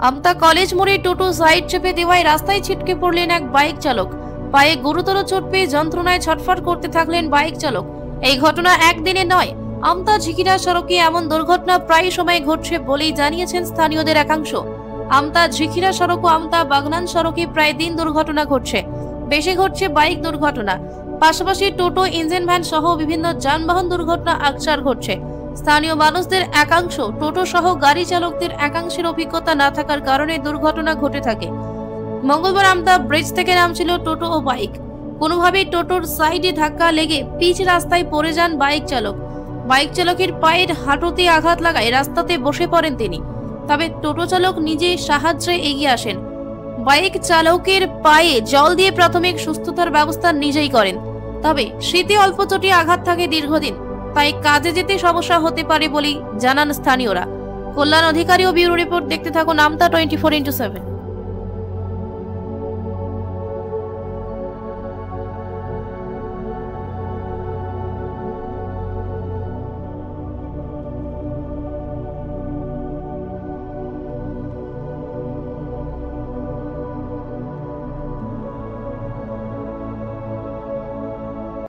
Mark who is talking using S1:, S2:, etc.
S1: আমতা college মোড়ে টোটো side চেপে দেওয়ায় রাস্তায় ছিটকে পড়লেন এক বাইক চালক। পায়ে গুরুতর চোট পেয়ে যন্ত্রণায় ছটফট করতে থাকলেন বাইক চালক। এই ঘটনা একদিনে নয়, আমতা ঝিকিরা সড়কে এমন দুর্ঘটনা প্রায় সময় ঘটছে বলেই জানিয়েছেন স্থানীয়দের একাংশ। আমতা ঝিকিরা সড়ক ও আমতা বাগনান সড়কে প্রায় দিন দুর্ঘটনা ঘটছে। বেশি ঘটছে বাইক দুর্ঘটনা, পাশাপাশি টোটো, ইঞ্জিন ভ্যান সহ বিভিন্ন যানবাহন দুর্ঘটনা আকছার ঘটছে। স্থানীয় মানুষদের একাংশ, টোটো সহ গাড়ি চালকদের একাংশের অভিজ্ঞতা না থাকার কারণে দুর্ঘটনা ঘটে থাকে। মঙ্গলবার আমতা ব্রিজ থেকে নামছিল টোটো ও বাইক। কোনোভাবেই টোটোর সাইডে ধাক্কা লেগে পিচ রাস্তায় পড়ে যান বাইক চালক। বাইক চালকের পায়ের হাঁটুতে আঘাত লাগায় রাস্তাতে বসে পড়েন তিনি। তবে টোটো চালক নিজে সাহায্যে এগিয়ে আসেন। বাইক চালকের পায়ে জল দিয়ে প্রাথমিক সুস্থতার ব্যবস্থা নিজেই করেন। তবে শীতে অল্প চোটে আঘাত থাকে দীর্ঘদিন, তাই কাজে যেতে সমস্যা হতে পারে বলেই জানান স্থানীয়রা। কল্যাণ অধিকারী ও ব্যুরো রিপোর্ট দেখতে থাকুন আমতা 24x7।